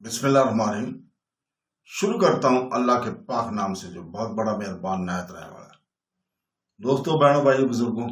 बिस्मिल्लाहिर्रहमानिर्रहीम। शुरू करता हूँ अल्लाह के पाक नाम से जो बहुत बड़ा मेहरबान नायत रहने वाला है। दोस्तों, बहनों, भाइयों, बुजुर्गों,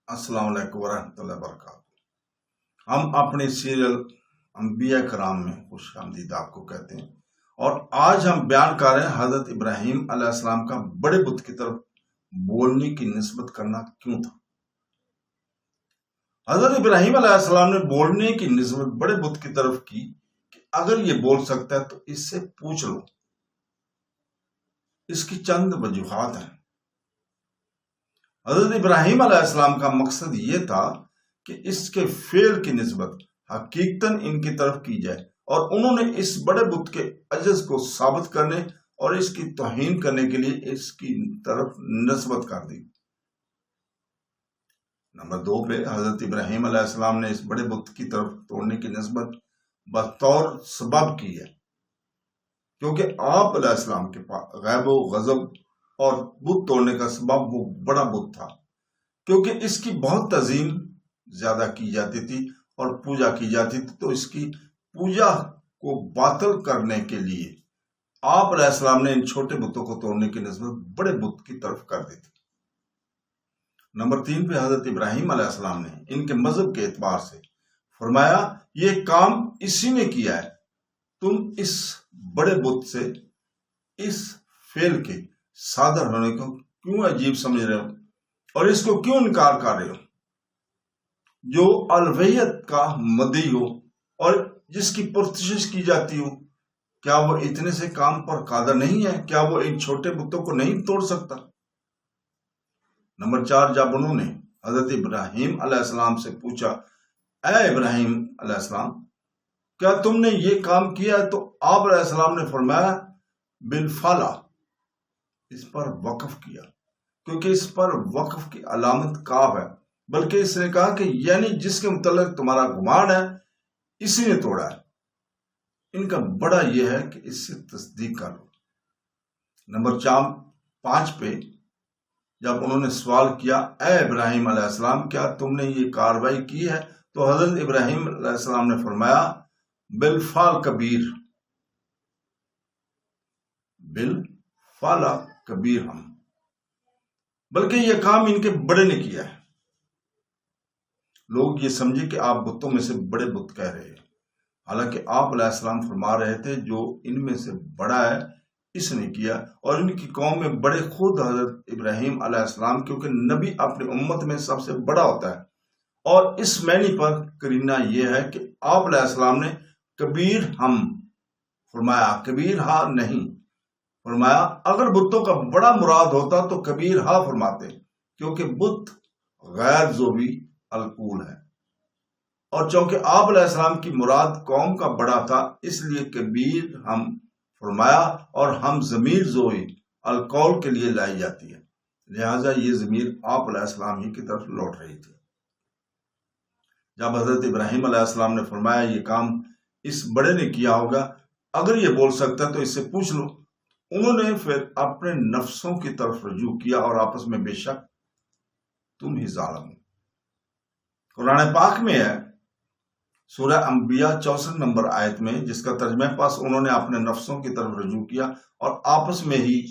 अस्सलाम वालेकुम वरहमतुल्लाहि वबरकातुहू। हम अपने सीरियल अंबिया कराम में खुश आमदीद आपको कहते हैं और आज हम बयान कर रहे हैं हजरत इब्राहीम अलैहिस्सलाम का बड़े बुत की तरफ बोलने की निस्बत करना क्यों था। हजरत इब्राहीम अलैहिस्सलाम ने बोलने की निस्बत बड़े बुत की तरफ की कि अगर ये बोल सकता है तो इससे पूछ लो। इसकी चंद वजूहात हैं। हजरत इब्राहीम अलैहिस्सलाम का मकसद ये था कि इसके फेल की निस्बत हकीकतन इनकी तरफ की जाए और उन्होंने इस बड़े बुत के अजज को साबित करने और इसकी तौहीन करने के लिए इसकी तरफ निस्बत कर दी। नंबर 2 पे हजरत इब्राहीम अलैहिस्सलाम ने इस बड़े बुत की तरफ तोड़ने की निस्बत बतौर सबब की है, क्योंकि आप अलैहिस्सलाम के पास गैब व गजब और बुत तोड़ने का सबब वो बड़ा बुत था, क्योंकि इसकी बहुत तज़ीम ज्यादा की जाती थी और पूजा की जाती थी। तो इसकी पूजा को बातिल करने के लिए आप अलैहिस्सलाम ने इन छोटे बुतों को तोड़ने की निस्बत बड़े बुत की तरफ कर दी थी। नंबर 3 पे हजरत इब्राहीम अलैहिस्सलाम ने इनके मजहब के एतबार से फरमाया, ये काम इसी ने किया है, तुम इस बड़े बुत से इस फेल के सादर होने को क्यों अजीब समझ रहे हो और इसको क्यों इनकार कर रहे हो। जो अलवहियत का मदी हो और जिसकी पुरतशिश की जाती हो, क्या वो इतने से काम पर कादर नहीं है? क्या वो इन छोटे बुतों को नहीं तोड़ सकता? नंबर 4, जब उन्होंने हजरत इब्राहीम अलैहिस्सलाम से पूछा, ऐ इब्राहीम अलैहिस्सलाम, क्या तुमने ये काम किया है? तो आप अलैहिस्सलाम ने फरमाया, बिलफाला, इस पर वक्फ किया, क्योंकि इस पर वक्फ की अलामत काफ है। बल्कि इसने कहा कि यानी जिसके मुतल्लिक तुम्हारा गुमान है इसी ने तोड़ा है। इनका बड़ा यह है कि इससे तस्दीक कर लो। नंबर 5 पे जब उन्होंने सवाल किया, ऐ इब्राहीम अलैहिस्सलाम, क्या तुमने ये कार्रवाई की है? तो हजरत इब्राहीम अलैहिस्सलाम ने फरमाया, बिलफाल कबीर, बिलफाला कबीर हम, बल्कि यह काम इनके बड़े ने किया है। लोग ये समझे कि आप बुतों में से बड़े बुत कह रहे हैं, हालांकि आप अलैहिस्सलाम फरमा रहे थे जो इनमें से बड़ा है इसने किया। और इनकी कौम में बड़े खुद हजरत इब्राहीम अलैहिस्सलाम, क्योंकि नबी अपनी उम्मत में सबसे बड़ा होता है। और इस मैनी पर करीना यह है कि आप अलैहिस्सलाम ने कबीर हम फरमाया, कबीर हा नहीं फरमाया। अगर बुतों का बड़ा मुराद होता तो कबीर हा फरमाते, क्योंकि बुत गैर ज़ोबी अलकूल है। और चूंकि आप अलैहिस्सलाम की मुराद कौम का बड़ा था, इसलिए कबीर हम फरमाया और हम ज़मीर ज़ोई अलकौल के लिए लाई जाती है, लिहाजा ये ज़मीर आप अलैहिस्सलाम ही की तरफ लौट रही थी। जब हजरत इब्राहीम अलैहिस्सलाम ने फरमाया, ये काम इस बड़े ने किया होगा, अगर ये बोल सकता है तो इससे पूछ लो, उन्होंने फिर अपने नफ्सों की तरफ रजू किया और आपस में, बेशक तुम ही जालिम हो। कुरान पाक में है सूरह अंबिया 64 नंबर आयत में, जिसका तर्जुमा पास उन्होंने अपने नफ्सों की तरफ रजू किया और आपस में ही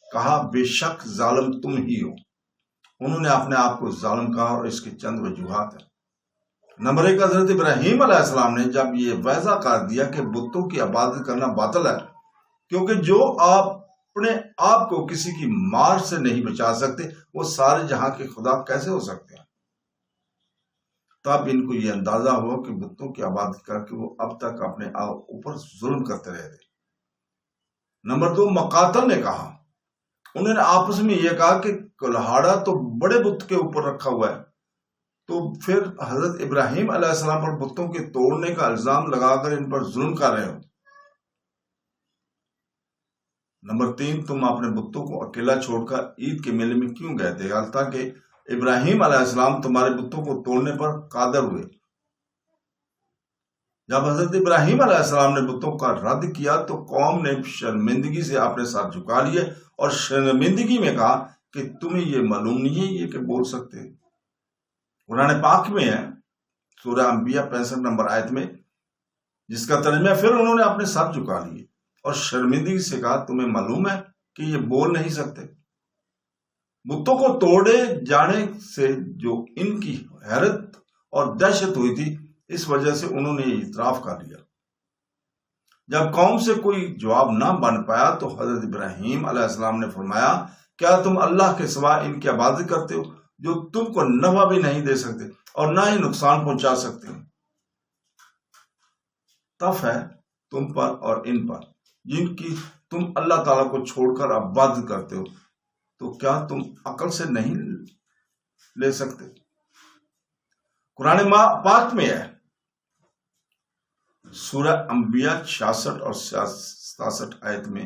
कहा, बेशक जालिम तुम ही हो। उन्होंने अपने आप को जालिम कहा और इसकी चंद वजूहात है। नंबर 1, हजरत इब्राहीम अलैहिस्सलाम ने जब ये वाज़ा कर दिया कि बुतों की इबादत करना बातिल है, क्योंकि जो आप अपने आप को किसी की मार से नहीं बचा सकते, वो सारे जहां के खुदा कैसे हो सकते हैं। तब इनको ये अंदाजा हुआ कि बुतों की इबादत करके वो अब तक अपने ऊपर जुल्म करते रहे थे। नंबर 2, मकातल ने कहा, उन्होंने आपस में यह कहा कि कुल्हाड़ा तो बड़े बुत के ऊपर रखा हुआ है, तो फिर हजरत इब्राहीम अलैहिस्सलाम पर बुतों के तोड़ने का इल्जाम लगाकर इन पर जुल्म कर रहे हो। नंबर 3, तुम अपने बुतों को अकेला छोड़कर ईद के मेले में क्यों गए थे, ताकि इब्राहीम अलैहिस्सलाम तुम्हारे बुतों को तोड़ने पर कादर हुए। जब हजरत इब्राहीम अलैहिस्सलाम ने बुतों का रद्द किया तो कौम ने शर्मिंदगी से अपने साथ झुका लिए और शर्मिंदगी में कहा कि तुम्हें ये मालूम नहीं है ये कि बोल सकते। कुरान पाक में है सूरह अंबिया 65 नंबर आयत में, جس کا ترجمہ پھر انہوں نے اپنے سر جھکا لیے اور شرمندگی سے کہا تمہیں معلوم ہے کہ یہ بول نہیں سکتے۔ بتوں کو توڑے جانے سے جو ان کی حیرت اور دہشت ہوئی تھی، اس وجہ سے انہوں نے یہ اعتراف کر لیا۔ جب قوم سے کوئی جواب نہ بن پایا تو حضرت ابراہیم علیہ السلام نے فرمایا کیا تم اللہ کے سوا ان کی عبادت کرتے ہو جو تم کو نفع بھی نہیں دے سکتے اور نہ ہی نقصان پہنچا سکتے ہیں؟ تف ہے تم پر اور ان پر جن کی تم اللہ تعالیٰ کو چھوڑ کر عبادت کرتے ہو، تو کیا تم عقل سے نہیں لے سکتے؟ قرآن پاک میں ہے سورہ انبیاء 66 اور 67 آیت میں،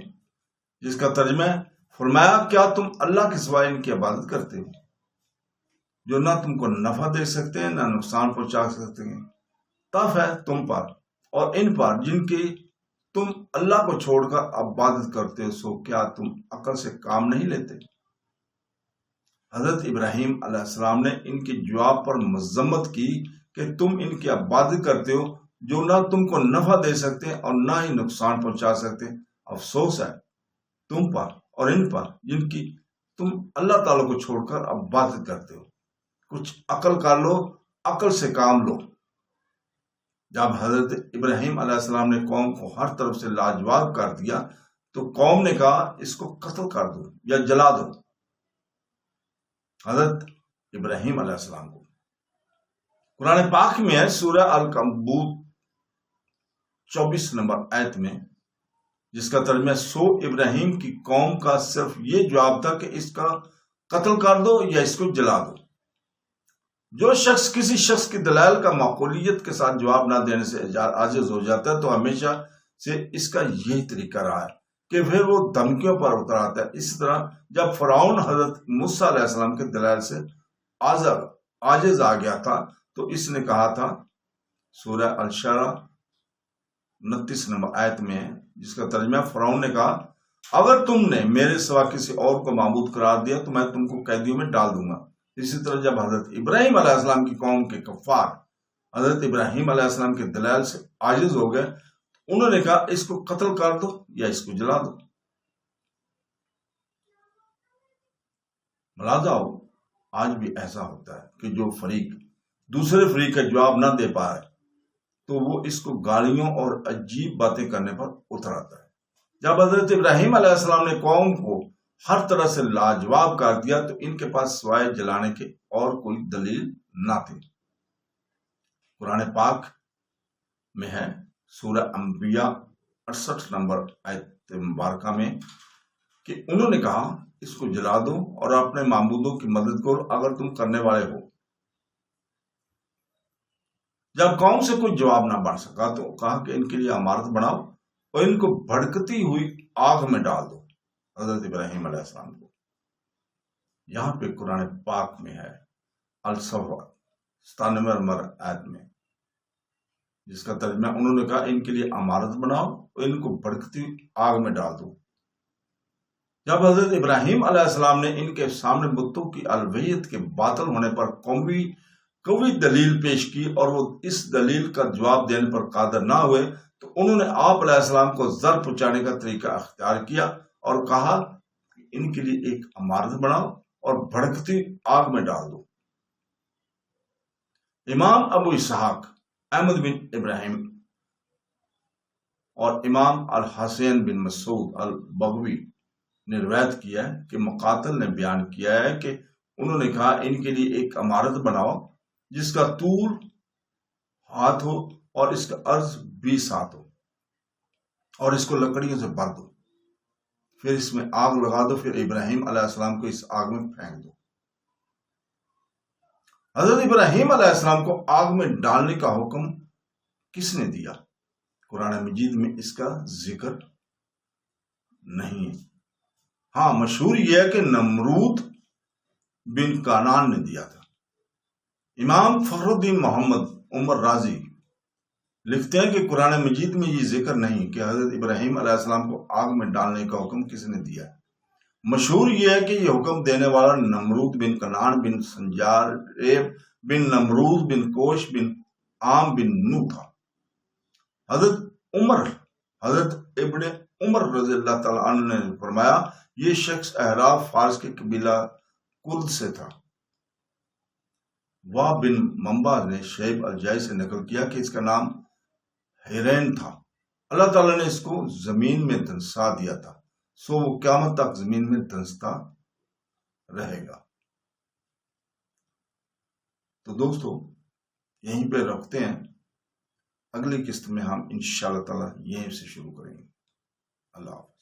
جس کا ترجمہ ہے فرمایا کیا تم اللہ کے سوا ان کی عبادت کرتے ہو جو نہ تم کو نفع دے سکتے ہیں نہ نقصان پہنچا سکتے ہیں؟ تف ہے تم پر اور ان پر جن کی تم اللہ کو چھوڑ کر عبادت کرتے ہو، سو کیا تم عقل سے کام نہیں لیتے؟ حضرت ابراہیم علیہ السلام نے ان کے جواب پر مذمت کی کہ تم ان کی عبادت کرتے ہو جو نہ تم کو نفع دے سکتے اور نہ ہی نقصان پہنچا سکتے۔ افسوس ہے تم پر اور ان پر جن کی تم اللہ تعالیٰ کو چھوڑ کر عبادت کرتے ہو۔ کچھ عقل کر لو، عقل سے کام لو۔ جب حضرت ابراہیم علیہ السلام نے قوم کو ہر طرف سے لاجواب کر دیا تو قوم نے کہا اس کو قتل کر دو یا جلا دو۔ حضرت ابراہیم علیہ السلام کو قرآن پاک میں ہے سورہ العنکبوت 24 نمبر آیت میں، جس کا ترجمہ سو ابراہیم کی قوم کا صرف یہ جواب تھا کہ اس کا قتل کر دو یا اس کو جلا دو۔ جو شخص کسی شخص کی دلائل کا معقولیت کے ساتھ جواب نہ دینے سے عاجز ہو جاتا ہے تو ہمیشہ سے اس کا یہی طریقہ رہا ہے کہ پھر وہ دھمکیوں پر اتر آتا ہے۔ اسی طرح جب فرعون حضرت موسیٰ علیہ السلام کے دلائل سے عاجز آ گیا تھا تو اس نے کہا تھا سورہ الشعراء 29 نمبر آیت میں، جس کا ترجمہ فرعون نے کہا اگر تم نے میرے سوا کسی اور کو معبود قرار دیا تو میں تم کو قیدیوں میں ڈال دوں گا۔ اسی طرح جب حضرت ابراہیم علیہ السلام کی قوم کے کفار حضرت ابراہیم علیہ السلام کے دلائل سے عاجز ہو گئے، انہوں نے کہا اس کو قتل کر دو یا اس کو جلا دو۔ ملاحظہ ہو آج بھی ایسا ہوتا ہے کہ جو فریق دوسرے فریق کا جواب نہ دے پائے تو وہ اس کو گالیوں اور عجیب باتیں کرنے پر اتر آتا ہے۔ جب حضرت ابراہیم علیہ السلام نے قوم کو ہر طرح سے لاجواب کر دیا تو ان کے پاس سوائے جلانے کے اور کوئی دلیل نہ تھی۔ قرآن پاک میں ہے سورہ انبیاء 68 نمبر آیت مبارکہ میں کہ انہوں نے کہا اس کو جلا دو اور اپنے معبودوں کی مدد کرو اگر تم کرنے والے ہو۔ جب قوم سے کوئی جواب نہ بن سکا تو کہا کہ ان کے لیے عمارت بناؤ اور ان کو بھڑکتی ہوئی آگ میں ڈال دو، حضرت ابراہیم علیہ السلام کو۔ یہاں پہ قرآن پاک میں ہے الصفا 97 نمبر آیت میں، جس کا ترجمہ انہوں نے کہا ان کے لیے عمارت بناؤ اور ان کو بھڑکتی ہوئی آگ میں ڈال دو۔ جب حضرت ابراہیم علیہ السلام نے ان کے سامنے بتوں کی الوہیت کے باطل ہونے پر قوی دلیل پیش کی اور وہ اس دلیل کا جواب دینے پر قادر نہ ہوئے تو انہوں نے آپ علیہ السلام کو زر پہنچانے کا طریقہ اختیار کیا اور کہا کہ ان کے لیے ایک عمارت بناؤ اور بھڑکتی آگ میں ڈال دو۔ امام ابو اسحاق احمد بن ابراہیم اور امام الحسین بن مسعود البغوی نے روایت کیا ہے کہ مقاتل نے بیان کیا ہے کہ انہوں نے کہا ان کے لیے ایک عمارت بناؤ جس کا طول ہاتھ ہو اور اس کا عرض 20 ہاتھ ہو اور اس کو لکڑیوں سے بھر دو، پھر اس میں آگ لگا دو، پھر ابراہیم علیہ السلام کو اس آگ میں پھینک دو۔ حضرت ابراہیم علیہ السلام کو آگ میں ڈالنے کا حکم کس نے دیا؟ قرآن مجید میں اس کا ذکر نہیں ہے۔ ہاں مشہور یہ ہے کہ نمرود بن کانان نے دیا تھا۔ امام فخر الدین محمد عمر رازی لکھتے ہیں کہ قرآن مجید میں یہ ذکر نہیں کہ حضرت ابراہیم علیہ السلام کو آگ میں ڈالنے کا حکم کس نے دیا ہے۔ مشہور یہ ہے کہ یہ حکم دینے والا نمرود بن کنان بن سنجاریب بن نمرود بن کوش بن عام بن نو تھا۔ حضرت ابن عمر رضی اللہ تعالیٰ عنہ نے فرمایا یہ شخص احراف فارس کے قبیلہ کرد سے تھا۔ واہ بن منبع نے شعیب الجائی سے نقل کیا کہ اس کا نام ہیرین تھا۔ اللہ تعالیٰ نے اس کو زمین میں دھنسا دیا تھا، سو وہ قیامت تک زمین میں دھنستا رہے گا۔ تو دوستو یہیں پہ رکھتے ہیں، اگلی قسط میں ہم انشاءاللہ تعالیٰ یہیں سے شروع کریں گے۔ اللہ حافظ۔